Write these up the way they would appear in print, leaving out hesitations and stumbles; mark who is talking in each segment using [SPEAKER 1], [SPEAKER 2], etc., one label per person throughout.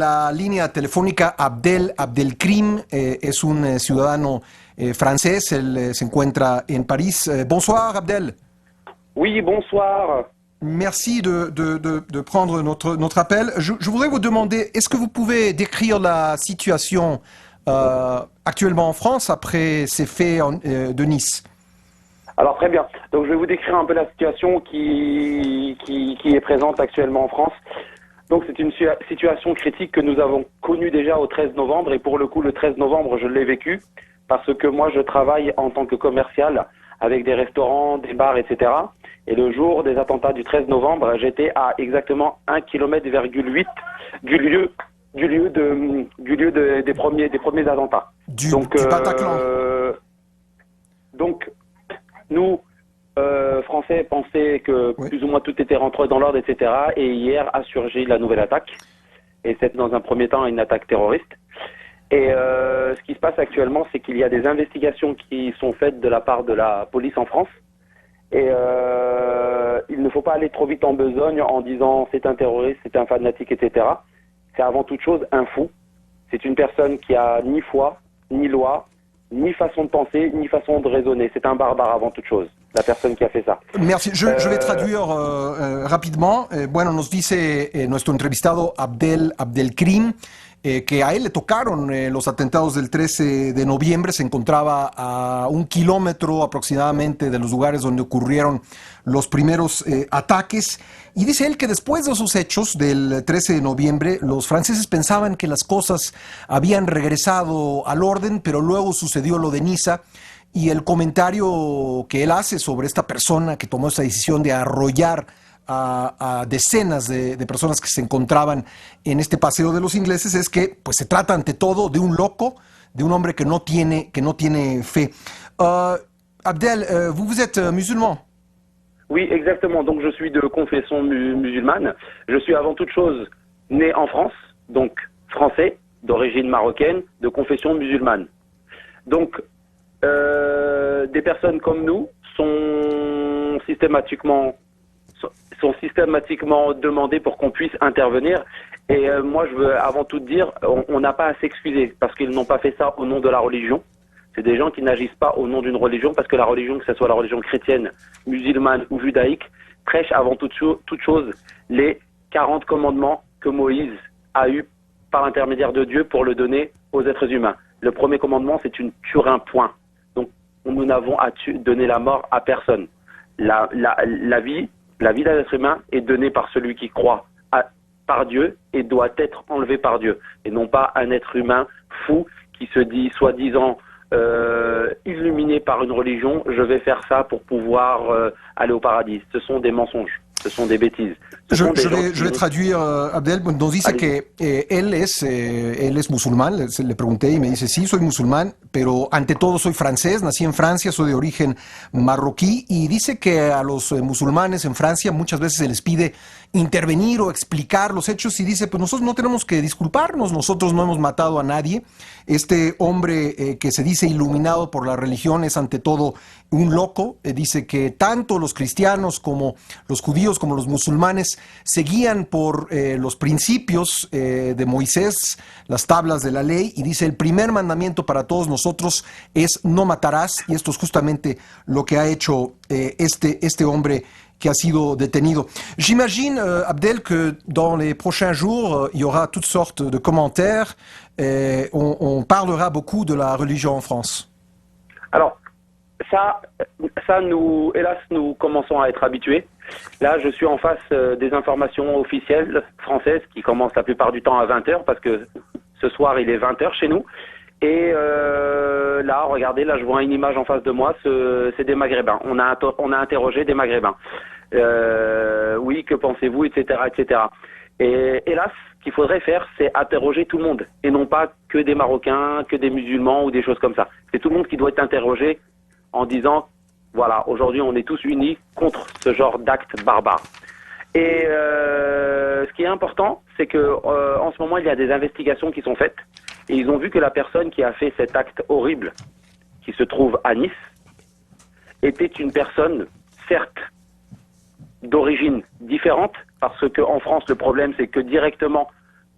[SPEAKER 1] la línea telefónica Abdel Abdelkrim, es un ciudadano francés, él se encuentra en París. Bonsoir Abdel.
[SPEAKER 2] Oui, bonsoir.
[SPEAKER 1] Merci de prendre notre appel. Je voudrais vous demander, est-ce que vous pouvez décrire la situation actuellement en France après ces faits de Nice?
[SPEAKER 2] Alors très bien. Donc je vais vous décrire un peu la situation qui est présente actuellement en France. Donc c'est une situation critique que nous avons connue déjà au 13 novembre et pour le coup le 13 novembre je l'ai vécu parce que moi je travaille en tant que commercial avec des restaurants, des bars, etc. Et le jour des attentats du 13 novembre, j'étais à exactement 1,8 km du lieu des premiers attentats.
[SPEAKER 1] Du Bataclan.
[SPEAKER 2] Donc nous, Français, pensaient que
[SPEAKER 1] Oui.
[SPEAKER 2] plus ou moins tout était rentré dans l'ordre, etc. Et hier a surgi la nouvelle attaque. Et c'est dans un premier temps une attaque terroriste. Et ce qui se passe actuellement, c'est qu'il y a des investigations qui sont faites de la part de la police en France. Et il ne faut pas aller trop vite en besogne en disant c'est un terroriste, c'est un fanatique, etc. C'est avant toute chose un fou. C'est une personne qui a ni foi, ni loi, ni façon de penser, ni façon de raisonner. C'est un barbare avant toute chose, la personne qui a fait ça.
[SPEAKER 1] Merci. Je vais traduire rapidement. Bueno, nos dice nuestro entrevistado Abdelkrim que a él le tocaron los atentados del 13 de noviembre. Se encontraba a 1 kilómetro aproximadamente de los lugares donde ocurrieron los primeros ataques. Y dice él que después de esos hechos del 13 de noviembre, los franceses pensaban que las cosas habían regresado al orden, pero luego sucedió lo de Niza. Y el comentario que él hace sobre esta persona que tomó esa decisión de arrollar a decenas de personas que se encontraban en este paseo de los ingleses es que pues, se trata ante todo de un loco, de un hombre que no tiene fe. Abdel, vous êtes musulman?
[SPEAKER 2] Oui, exactement. Donc je suis de confession musulmane. Je suis avant toute chose né en France, donc français, d'origine marocaine, de confession musulmane. Donc des personnes comme nous sont systématiquement demandées pour qu'on puisse intervenir. Et moi, je veux avant tout dire, on n'a pas à s'excuser parce qu'ils n'ont pas fait ça au nom de la religion. C'est des gens qui n'agissent pas au nom d'une religion parce que la religion, que ce soit la religion chrétienne, musulmane ou judaïque, prêche avant toute chose les 40 commandements que Moïse a eus par l'intermédiaire de Dieu pour le donner aux êtres humains. Le premier commandement, c'est tu ne tueras un point. Donc, nous n'avons à donner la mort à personne. La vie d'un être humain est donnée par celui qui croit par Dieu et doit être enlevée par Dieu. Et non pas un être humain fou qui se dit soi-disant illuminé par une religion, je vais faire ça pour pouvoir aller au paradis. Ce sont des mensonges. Ce sont des bêtises.
[SPEAKER 1] Je vais traduire, Abdel, nos dice que él es musulmán, le pregunté y me dice, sí, soy musulmán, pero ante todo soy francés, nací en Francia, soy de origen marroquí, y dice que a los musulmanes en Francia muchas veces se les pide intervenir o explicar los hechos, y dice, pues nosotros no tenemos que disculparnos, nosotros no hemos matado a nadie. Este hombre que se dice iluminado por la religión es ante todo un loco. Dice que tanto los cristianos como los judíos como los musulmanes se guían por los principios de Moisés, las tablas de la ley, y dice el primer mandamiento para todos nosotros es no matarás, y esto es justamente lo que ha hecho este hombre qui a sido détenu. J'imagine, Abdel, que dans les prochains jours, il y aura toutes sortes de commentaires. On parlera beaucoup de la religion en France.
[SPEAKER 2] Alors, ça nous, hélas, nous commençons à être habitués. Là, je suis en face des informations officielles françaises qui commencent la plupart du temps à 20h parce que ce soir, il est 20h chez nous. Et là, regardez, là, je vois une image en face de moi, c'est des Maghrébins. On a interrogé des Maghrébins. Oui, que pensez-vous, etc., etc. Et hélas, ce qu'il faudrait faire, c'est interroger tout le monde, et non pas que des Marocains, que des musulmans ou des choses comme ça. C'est tout le monde qui doit être interrogé en disant, voilà, aujourd'hui, on est tous unis contre ce genre d'actes barbares. Et ce qui est important, c'est que en ce moment, il y a des investigations qui sont faites. Et ils ont vu que la personne qui a fait cet acte horrible, qui se trouve à Nice, était une personne, certes, d'origine différente, parce qu'en France, le problème, c'est que directement,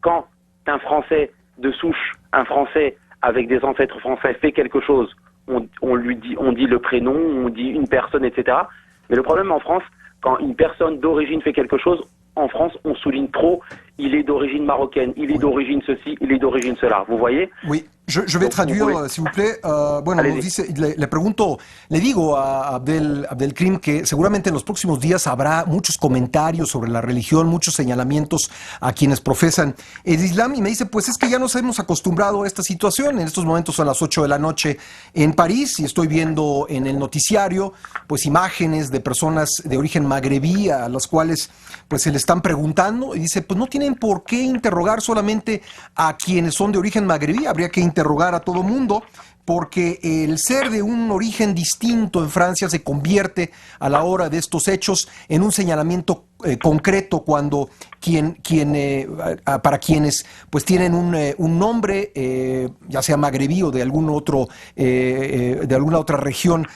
[SPEAKER 2] quand qu'un Français de souche, un Français avec des ancêtres français fait quelque chose, on dit le prénom, on dit une personne, etc. Mais le problème en France, quand une personne d'origine fait quelque chose, en France, on souligne trop, il est d'origine marocaine, il est d'origine ceci, il est d'origine cela. ¿Vous voyez?
[SPEAKER 1] Oui, je vais traduire, s'il vous plaît. Bueno, nos dice, le pregunto, le digo a Abdelkrim que seguramente en los próximos días habrá muchos comentarios sobre la religión, muchos señalamientos a quienes profesan el Islam, y me dice, pues es que ya nos hemos acostumbrado a esta situación. En estos momentos son las 8 de la noche en París y estoy viendo en el noticiario pues imágenes de personas de origen magrebí a las cuales pues se le están preguntando, y dice, pues no tienen por qué interrogar solamente a quienes son de origen magrebí, habría que interrogar a todo mundo, porque el ser de un origen distinto en Francia se convierte a la hora de estos hechos en un señalamiento concreto cuando para quienes pues tienen un nombre, ya sea magrebí o de algún otro, de alguna otra región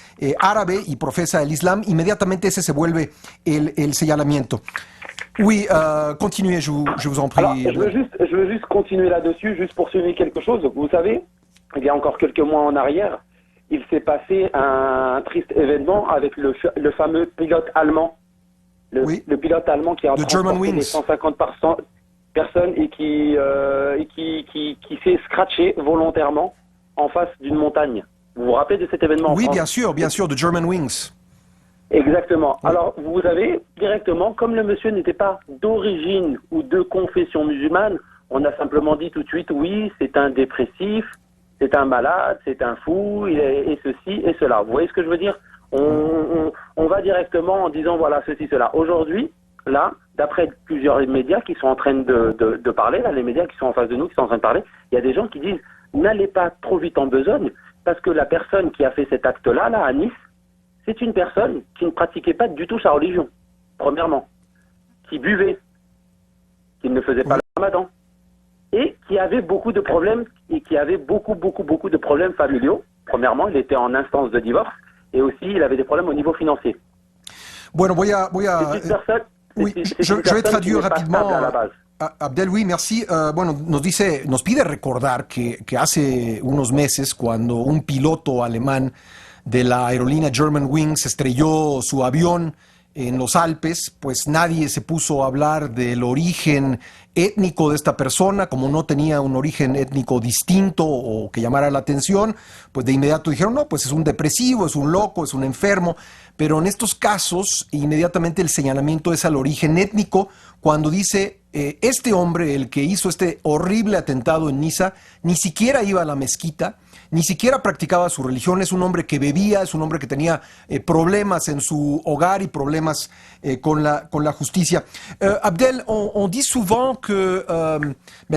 [SPEAKER 1] árabe y profesa el Islam, inmediatamente ese se vuelve el señalamiento. Oui, continuez, je vous en prie.
[SPEAKER 2] Alors, je veux juste continuer là-dessus, juste pour souligner quelque chose. Vous savez, il y a encore quelques mois en arrière, il s'est passé un triste événement avec le fameux pilote allemand. Le pilote allemand qui a transporté les 150 personnes et qui s'est scratché volontairement en face d'une montagne. Vous vous rappelez de cet événement?
[SPEAKER 1] Oui, bien sûr, de German Wings.
[SPEAKER 2] Exactement. Alors, vous avez directement, comme le monsieur n'était pas d'origine ou de confession musulmane, on a simplement dit tout de suite, oui, c'est un dépressif, c'est un malade, c'est un fou, et ceci et cela. Vous voyez ce que je veux dire? On va directement en disant, voilà, ceci, cela. Aujourd'hui, là, d'après plusieurs médias qui sont en train de parler, là, les médias qui sont en face de nous, qui sont en train de parler, il y a des gens qui disent, n'allez pas trop vite en besogne, parce que la personne qui a fait cet acte-là, là, à Nice, c'est une personne qui ne pratiquait pas du tout sa religion, premièrement, qui buvait, qui ne faisait pas le ramadan, et qui avait beaucoup de problèmes, et qui avait beaucoup de problèmes familiaux. Premièrement, il était en instance de divorce, et aussi il avait des problèmes au niveau financier.
[SPEAKER 1] Bueno, voy a je vais traduire rapidement. Abdel, oui, merci. Bueno, nos pide recordar que hace unos meses, cuando un piloto alemán de la aerolínea Germanwings estrelló su avión en los Alpes, pues nadie se puso a hablar del origen étnico de esta persona, como no tenía un origen étnico distinto o que llamara la atención, pues de inmediato dijeron, no, pues es un depresivo, es un loco, es un enfermo, pero en estos casos inmediatamente el señalamiento es al origen étnico, cuando dice, este hombre, el que hizo este horrible atentado en Niza, ni siquiera iba a la mezquita, ni siquiera practicaba su religión, es un hombre que bebía, es un hombre que tenía problemas en su hogar y problemas con la justicia. Abdel, on dit souvent que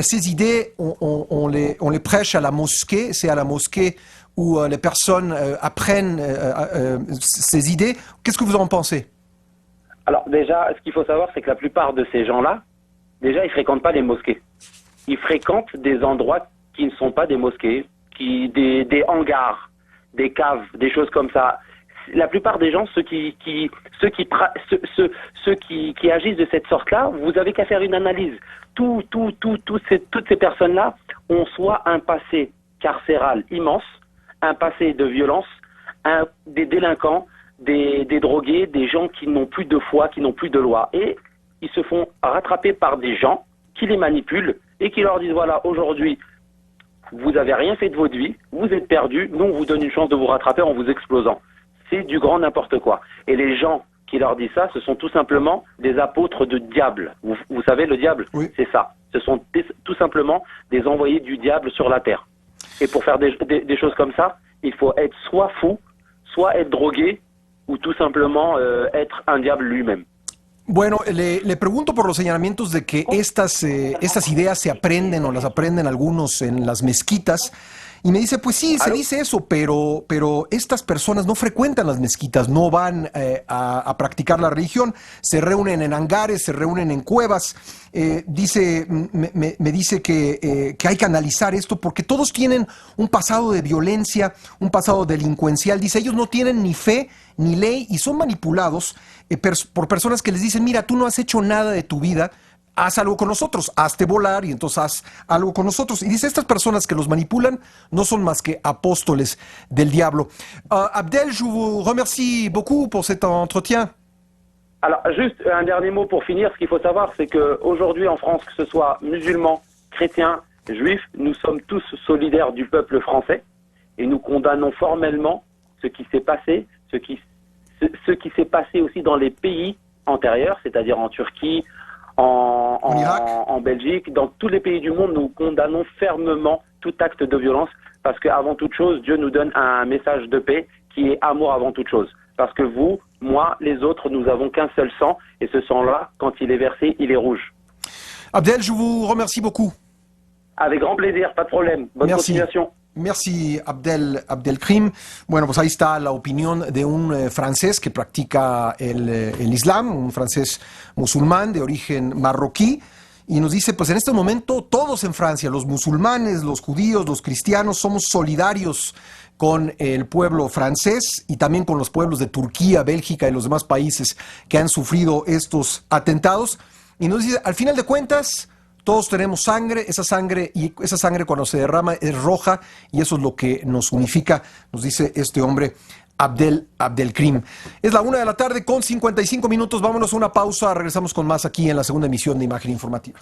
[SPEAKER 1] ces idées, on les prêche à la mosquée, c'est à la mosquée où les personnes apprennent ces idées. Qu'est-ce que vous en pensez?
[SPEAKER 2] Alors déjà, ce qu'il faut savoir, c'est que la plupart de ces gens-là, déjà, ils fréquentent pas les mosquées. Ils fréquentent des endroits qui ne sont pas des mosquées, des hangars, des caves, des choses comme ça. La plupart des gens, ceux qui agissent de cette sorte-là, vous avez qu'à faire une analyse. Toutes ces personnes-là ont soit un passé carcéral immense, un passé de violence, des délinquants, des drogués, des gens qui n'ont plus de foi, qui n'ont plus de loi. Et ils se font rattraper par des gens qui les manipulent et qui leur disent, voilà, aujourd'hui, vous n'avez rien fait de votre vie, vous êtes perdu, nous on vous donne une chance de vous rattraper en vous explosant. C'est du grand n'importe quoi. Et les gens qui leur disent ça, ce sont tout simplement des apôtres de diable. Vous savez, le diable, oui. C'est ça. Ce sont tout simplement des envoyés du diable sur la terre. Et pour faire des choses comme ça, il faut être soit fou, soit être drogué, ou tout simplement être un diable lui-même.
[SPEAKER 1] Bueno, le pregunto por los señalamientos de que estas ideas se aprenden o las aprenden algunos en las mezquitas. Y me dice, pues sí, se dice eso, pero estas personas no frecuentan las mezquitas, no van a practicar la religión, se reúnen en hangares, se reúnen en cuevas. Me dice que hay que analizar esto porque todos tienen un pasado de violencia, un pasado delincuencial. Dice, ellos no tienen ni fe ni ley y son manipulados por personas que les dicen, mira, tú no has hecho nada de tu vida, haz algo con nosotros, hazte volar y entonces haz algo con nosotros. Y dice, estas personas que los manipulan no son más que apóstoles del diablo. Abdel, je vous remercie beaucoup pour cet entretien.
[SPEAKER 2] Alors, juste un dernier mot pour finir. Ce qu'il faut savoir, c'est qu'aujourd'hui en France, que ce soit musulmans, chrétiens, juifs, nous sommes tous solidaires du peuple français et nous condamnons formellement ce qui s'est passé, ce qui s'est passé aussi dans les pays antérieurs, c'est-à-dire en Turquie, en Belgique, dans tous les pays du monde, nous condamnons fermement tout acte de violence parce qu'avant toute chose, Dieu nous donne un message de paix qui est amour avant toute chose. Parce que vous, moi, les autres, nous avons qu'un seul sang et ce sang-là, quand il est versé, il est rouge.
[SPEAKER 1] Abdel, je vous remercie beaucoup.
[SPEAKER 2] Avec grand plaisir, pas de problème. Bonne continuation.
[SPEAKER 1] Merci, Abdelkrim. Bueno, pues ahí está la opinión de un francés que practica el Islam, un francés musulmán de origen marroquí, y nos dice, pues en este momento todos en Francia, los musulmanes, los judíos, los cristianos, somos solidarios con el pueblo francés y también con los pueblos de Turquía, Bélgica y los demás países que han sufrido estos atentados. Y nos dice, al final de cuentas, todos tenemos sangre, esa sangre cuando se derrama es roja y eso es lo que nos unifica, nos dice este hombre Abdelkrim. Es la 1:00 p.m. con 55 minutos, vámonos a una pausa, regresamos con más aquí en la segunda emisión de Imagen Informativa.